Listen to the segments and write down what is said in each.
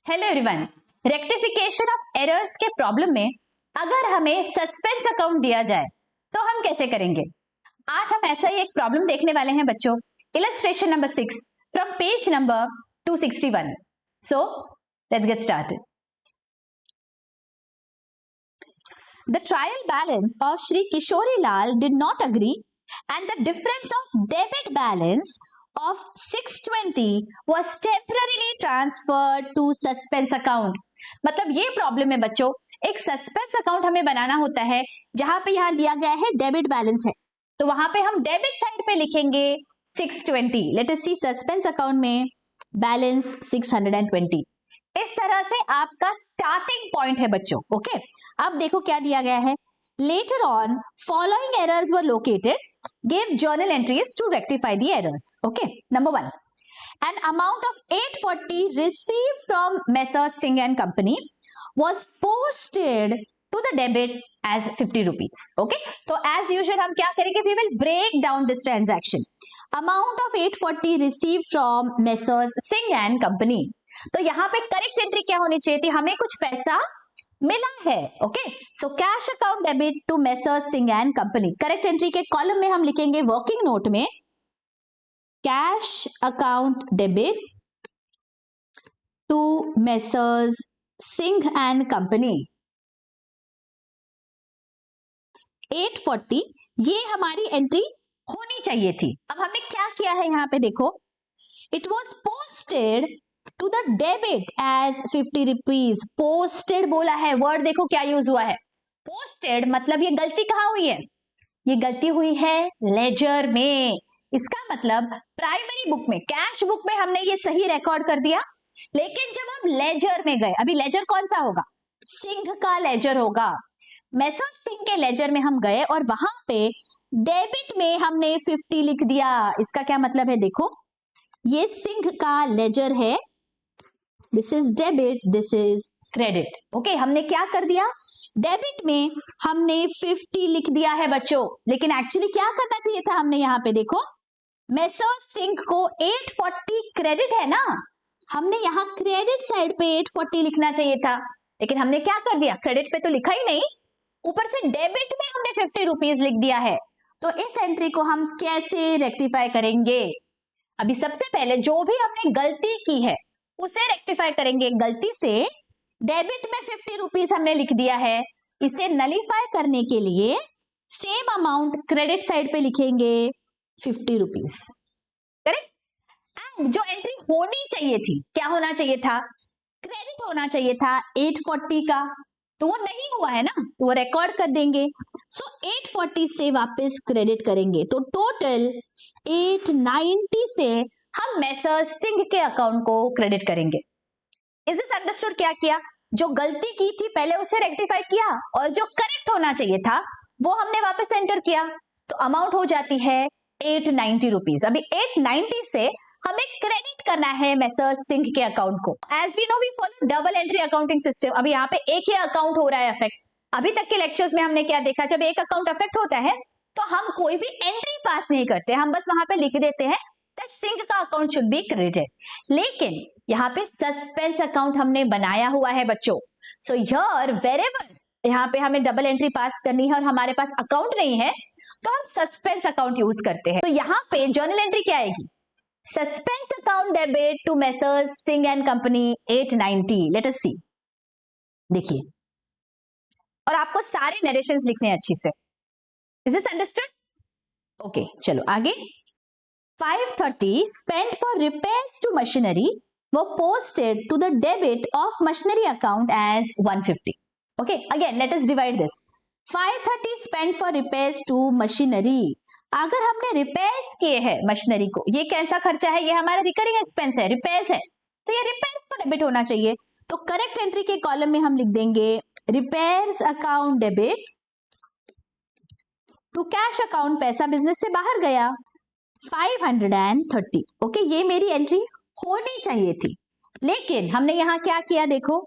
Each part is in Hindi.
Hello everyone, rectification of errors के प्रॉब्लम में अगर हमें सस्पेंस अकाउंट दिया जाए तो हम कैसे करेंगे। आज हम ऐसा ही एक प्रॉब्लम देखने वाले हैं बच्चों। Illustration number 6 from page number 261। So let's get started. The trial balance of Shri Kishori Lal did not agree and the difference of debit balance of 620 was temporarily transferred to suspense account। मतलब ये प्रॉब्लम है बच्चों, एक सस्पेंस अकाउंट हमें बनाना होता है जहां पे यहां दिया गया है डेबिट बैलेंस है, तो वहां पे हम डेबिट साइड पे लिखेंगे 620। लेट अस सी सस्पेंस अकाउंट में बैलेंस 620। इस तरह से आपका स्टार्टिंग पॉइंट है बच्चों। ओके, अब देखो क्या दिया गया है। Letter on following errors were located, give journal entries to rectify the errors. Okay, number 1, an amount of 840 received from Messrs Singh and Company was posted to the debit as 50 rupees। okay, तो as usual हम क्या करेंगे, we will break down this transaction। amount of 840 received from Messrs Singh and Company, तो यहाँ पे करेक्ट एंट्री क्या होनी चाहिए थी, हमें कुछ पैसा मिला है। Okay, so cash account debit to messrs Singh and company. Correct entry के कॉलम में हम लिखेंगे वर्किंग नोट में cash account debit to messrs Singh and company 840, ये हमारी एंट्री होनी चाहिए थी। अब हमने क्या किया है यहाँ पे देखो, it was posted to the debit as 50 rupees. Posted बोला है, वर्ड देखो क्या यूज हुआ है, पोस्टेड। मतलब ये गलती कहाँ हुई है, ये गलती हुई है लेजर में। इसका मतलब प्राइमरी बुक में, कैश बुक में हमने ये सही रिकॉर्ड कर दिया, लेकिन जब हम लेजर में गए, अभी लेजर कौन सा होगा, सिंह का लेजर होगा। मेसर्स सिंह के लेजर में हम गए और वहां पे डेबिट में हमने 50 लिख दिया। इसका क्या मतलब है देखो, ये सिंह का लेजर है, this is debit, this is credit. Okay, हमने क्या कर दिया, डेबिट में हमने 50 लिख दिया है बच्चों, लेकिन एक्चुअली क्या करना चाहिए था हमने यहाँ पे देखो, मेसर्स सिंह को 840 क्रेडिट है ना, हमने यहाँ क्रेडिट साइड पे 840 लिखना चाहिए था, लेकिन हमने क्या कर दिया, क्रेडिट पे तो लिखा ही नहीं, ऊपर से डेबिट में हमने 50 रुपीज लिख दिया है। तो इस एंट्री को हम कैसे रेक्टिफाई करेंगे। अभी सबसे पहले जो भी हमने गलती की है उसे रेक्टिफाई करेंगे। गलती से डेबिट में 50 रुपीज हमने लिख दिया है, इसे नलीफाई करने के लिए सेम अमाउंट क्रेडिट साइड पे लिखेंगे 50 रुपीज। करेक्ट। एंड जो एंट्री होनी चाहिए थी, क्या होना चाहिए था, क्रेडिट होना चाहिए था 840 का, तो वो नहीं हुआ है ना, तो वो रिकॉर्ड कर देंगे। सो 840 से वापस क्रेडिट करेंगे, तो टोटल 890 से हम मेसर्स सिंह के अकाउंट को क्रेडिट करेंगे। Is this understood. क्या किया, जो गलती की थी पहले उसे रेक्टिफाई किया, और जो करेक्ट होना चाहिए था वो हमने वापस एंटर किया, तो अमाउंट हो जाती है 890 रुपीज। अभी 890 से हमें क्रेडिट करना है मेसर्स सिंह के अकाउंट को। As we know we follow double entry accounting system. अभी यहाँ पे एक ही अकाउंट हो रहा है अफेक्ट। अभी तक के लेक्चर्स में हमने क्या देखा, जब एक अकाउंट अफेक्ट होता है तो हम कोई भी एंट्री पास नहीं करते, हम बस वहां पे लिख देते हैं दैट सिंह का अकाउंट शुड बी क्रेडिटेड। लेकिन यहाँ पे सस्पेंस अकाउंट हमने बनाया हुआ है बच्चों। सो हियर वेरेवर यहाँ पे हमें डबल एंट्री पास करनी है और हमारे पास अकाउंट नहीं है, तो हम सस्पेंस अकाउंट यूज करते हैं। तो यहाँ पे जर्नल एंट्री क्या आएगी, suspense account debit to messrs Singh and company 890। Let us see, देखिए, और आपको सारे नरेशंस लिखने हैं अच्छी से। Is this understood. ओके, चलो आगे। 530 spent for repairs to machinery were posted to the debit of machinery account as 150। okay, again let us divide this। 530 spent for repairs to machinery, अगर हमने रिपेयर्स किए हैं मशीनरी को, ये कैसा खर्चा है, ये हमारा रिकरिंग एक्सपेंस है, रिपेयर्स है, तो ये रिपेयर्स को डेबिट होना चाहिए। तो करेक्ट एंट्री के कॉलम में हम लिख देंगे repairs account debit to cash account, पैसा बिजनेस से बाहर गया 530। ओके, ये मेरी एंट्री होनी चाहिए थी, लेकिन हमने यहां क्या किया देखो,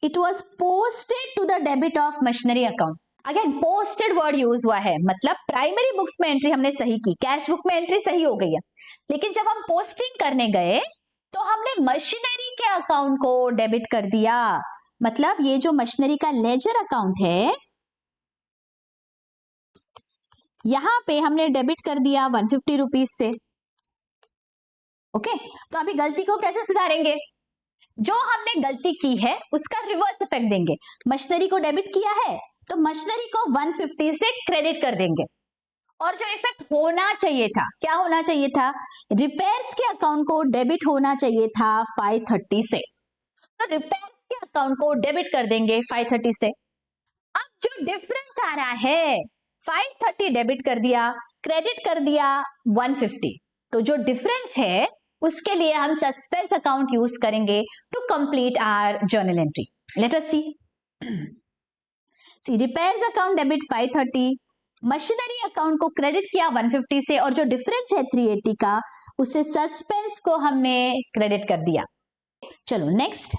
it was posted to the debit of machinery account. Again posted word use हुआ है, मतलब प्राइमरी बुक्स में एंट्री हमने सही की, कैश बुक में एंट्री सही हो गई है, लेकिन जब हम पोस्टिंग करने गए तो हमने मशीनरी के अकाउंट को डेबिट कर दिया। मतलब ये जो मशीनरी का लेजर अकाउंट है, यहां पे हमने डेबिट कर दिया 150 रुपीज से। ओके, तो अभी गलती को कैसे सुधारेंगे? जो हमने गलती की है उसका रिवर्स इफेक्ट देंगे। मशीनरी को डेबिट किया है तो मशीनरी को 150 से क्रेडिट कर देंगे, और जो इफेक्ट होना चाहिए था, क्या होना चाहिए था? रिपेयर्स के अकाउंट को डेबिट होना चाहिए था 530 से, तो रिपेयर्स के अकाउंट को डेबिट कर देंगे 530 से। अब जो डिफरेंस आ रहा है, 530 डेबिट कर दिया, क्रेडिट कर दिया 150, तो जो डिफरेंस है उसके लिए हम सस्पेंस अकाउंट यूज करेंगे to complete our journal entry. Let us see. See, repairs account debit 530, machinery account को क्रेडिट किया 150 से, और जो डिफरेंस है 380 का, उसे सस्पेंस को हमने क्रेडिट कर दिया। चलो next,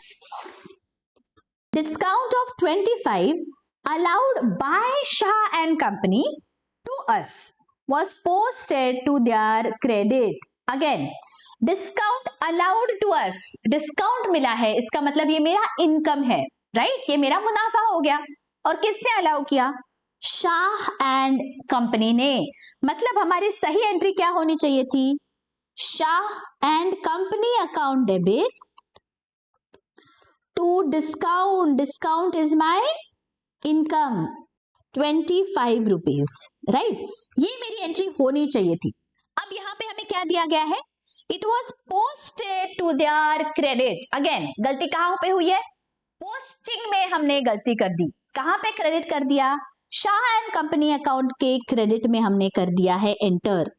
discount of 25 allowed by Shah and Company to us was posted to their credit. Again, discount allowed to us, discount मिला है, इसका मतलब ये मेरा इनकम है, राइट? ये मेरा मुनाफा हो गया, और किसने अलाउ किया? शाह एंड कंपनी ने। मतलब हमारी सही एंट्री क्या होनी चाहिए थी? Shah and company account debit to discount, discount is my income 25 rupees, right? ये मेरी एंट्री होनी चाहिए थी। अब यहां पे हमें क्या दिया गया है? It was posted to their credit. Again, गलती कहां पे हुई है? पोस्टिंग में हमने गलती कर दी। कहां पे क्रेडिट कर दिया? शाह एंड कंपनी अकाउंट के क्रेडिट में हमने कर दिया है एंटर।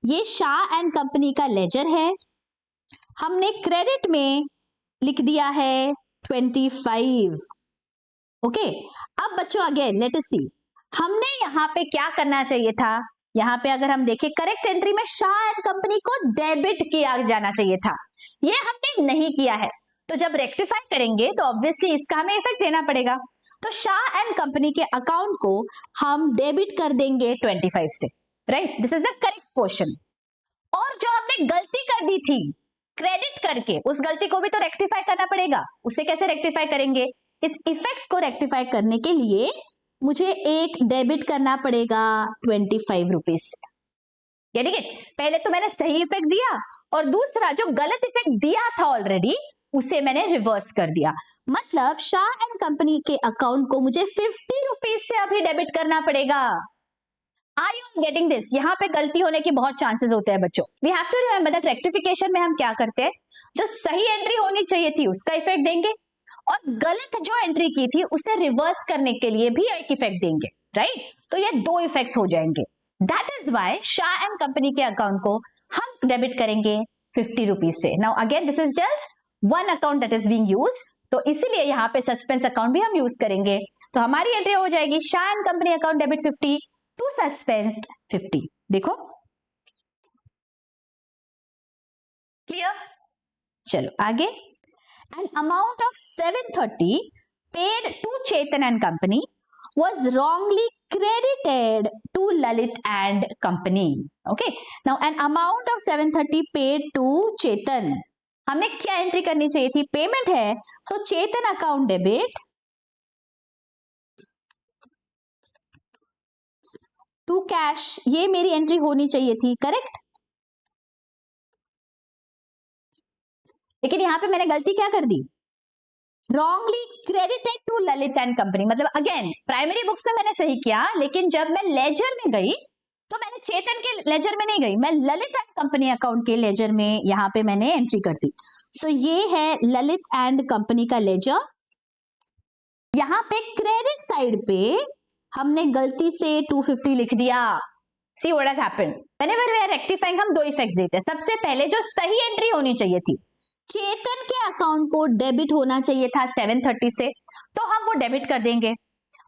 ये शाह एंड कंपनी का लेजर है, हमने क्रेडिट में लिख दिया है 25। ओके, अब बच्चों अगेन लेट अस सी, हमने यहाँ पे क्या करना चाहिए था? यहाँ पे अगर हम देखें, करेक्ट एंट्री में शाह एंड कंपनी को डेबिट किया जाना चाहिए था, ये हमने नहीं किया है। तो जब रेक्टिफाई करेंगे तो ऑब्वियसली इसका हमें इफेक्ट देना पड़ेगा। तो शाह एंड कंपनी के अकाउंट को हम डेबिट कर देंगे 25 से, right? This is the correct portion. और जो हमने गलती कर दी थी क्रेडिट करके, उस गलती को भी तो रेक्टिफाई करना पड़ेगा। उसे कैसे रेक्टिफाई करेंगे? इस इफेक्ट को रेक्टिफाई करने के लिए मुझे एक डेबिट करना पड़ेगा 25 रुपीज से। ठीक है, पहले तो मैंने सही इफेक्ट दिया, और दूसरा जो गलत इफेक्ट दिया था ऑलरेडी, उसे मैंने रिवर्स कर दिया। मतलब शाह एंड कंपनी के अकाउंट को मुझे 50 रुपीज से अभी डेबिट करना पड़ेगा। Are you getting this? यहाँ पे गलती होने के बहुत चांसेस होते हैं बच्चों। We have to remember that rectification में हम क्या करते हैं, जो सही एंट्री होनी चाहिए थी उसका इफेक्ट देंगे, और गलत जो एंट्री की थी उसे रिवर्स करने के लिए भी एक इफेक्ट देंगे, राइट? तो ये दो इफेक्ट्स हो जाएंगे। That is why Shah and company के अकाउंट को हम डेबिट करेंगे 50 रुपीज से। Now again this is just one account that is being used, तो इसीलिए यहाँ पे सस्पेंस अकाउंट भी हम यूज करेंगे। तो हमारी एंट्री हो जाएगी Shah and company account debit 50 to suspense 50। देखो क्लियर? चलो आगे। An amount of 730 paid to Chetan and Company was wrongly credited to Lalit and Company. Okay. Now an amount of 730 paid to Chetan. हमें क्या एंट्री करनी चाहिए थी? पेमेंट है, सो चेतन अकाउंट डेबिट टू कैश, ये मेरी एंट्री होनी चाहिए थी, करेक्ट? लेकिन यहां पे मैंने गलती क्या कर दी? Wrongly credited to Lalit and company. मतलब अगेन प्राइमरी बुक्स में मैंने सही किया, लेकिन जब मैं लेजर में गई तो मैंने चेतन के लेजर में नहीं गई, मैं ललित एंड कंपनी अकाउंट के लेजर में यहां पे मैंने एंट्री कर दी। सो ये है ललित एंड कंपनी का लेजर। यहां पे क्रेडिट साइड पे हमने गलती से 250 लिख दिया। See what has happened? Whenever we are rectifying हम दो इफेक्ट्स देते हैं। सबसे पहले जो सही एंट्री होनी चाहिए थी, चेतन के अकाउंट को डेबिट होना चाहिए था 730 से, तो हम वो डेबिट कर देंगे।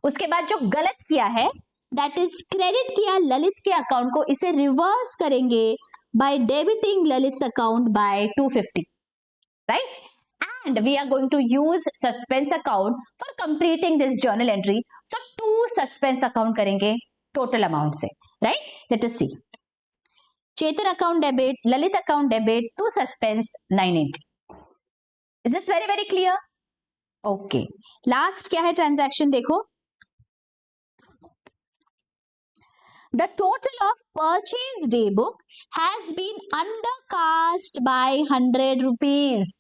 उसके बाद जो गलत किया है, दैट इज क्रेडिट किया ललित के अकाउंट को, इसे रिवर्स करेंगे by debiting Lalit account by 250, right? And we are going to use suspense account for completing this journal entry. So 2 suspense account करेंगे टोटल अमाउंट से, right? Let us see. Chetan account debit, Lalit account debit to suspense 980। Is this very very clear? Okay, last क्या है ट्रांजैक्शन देखो, the total of purchase day book has been undercast by 100 rupees.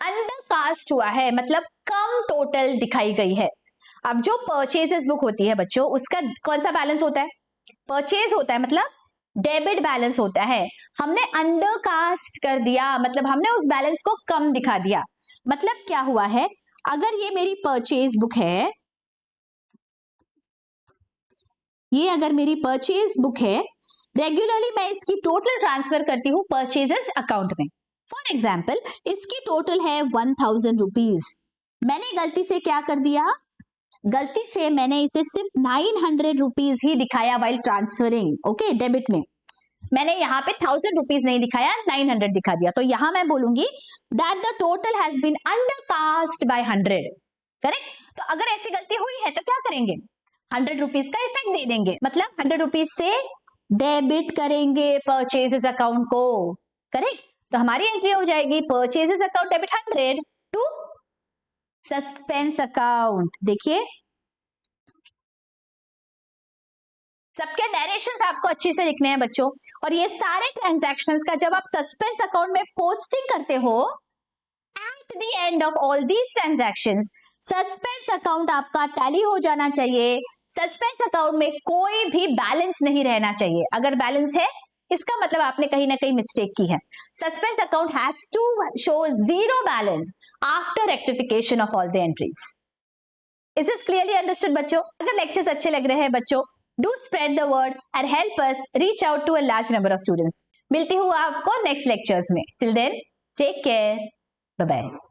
undercast हुआ है मतलब कम टोटल दिखाई गई है। अब जो परचेजेस बुक होती है बच्चों, उसका कौन सा बैलेंस होता है? परचेज होता है, मतलब डेबिट बैलेंस होता है। हमने अंडरकास्ट कर दिया, मतलब हमने उस बैलेंस को कम दिखा दिया। मतलब क्या हुआ है, अगर ये मेरी परचेज बुक है, ये अगर मेरी परचेज बुक है, रेगुलरली मैं इसकी टोटल ट्रांसफर करती हूं परचेजेस अकाउंट में। फॉर एग्जाम्पल इसकी टोटल है 1000 रुपीज, मैंने गलती से क्या कर दिया, गलती से मैंने इसे सिर्फ 900 रुपीज ही दिखाया वाइल ट्रांसफरिंग, ओके, डेबिट में मैंने यहाँ पे 1000 रुपीज नहीं दिखाया, 900 दिखा दिया। तो यहां मैं बोलूंगी that the total has been undercast by 100, correct? तो अगर ऐसी गलती हुई है तो क्या करेंगे, 100 रुपीज का इफेक्ट दे देंगे, मतलब 100 रुपीज से डेबिट करेंगे परचेजेस अकाउंट को, करेक्ट? तो हमारी एंट्री हो जाएगी purchases account debit 100 to suspense account. देखिए सबके डायरेक्शंस आपको अच्छे से लिखने हैं बच्चों, और ये सारे ट्रांजैक्शंस का जब आप सस्पेंस अकाउंट में पोस्टिंग करते हो, at the end of all these transactions suspense account आपका टैली हो जाना चाहिए। सस्पेंस अकाउंट में कोई भी बैलेंस नहीं रहना चाहिए, अगर बैलेंस है इसका मतलब आपने कहीं ना कहीं मिस्टेक की है। Suspense account has to show zero balance after rectification of all the entries. Is this clearly understood बच्चों? अगर लेक्चर्स अच्छे लग रहे हैं बच्चों, do spread the word and help us reach out to a large number of students. मिलती हूँ आपको नेक्स्ट लेक्चर्स में। Till then, take care. Bye bye.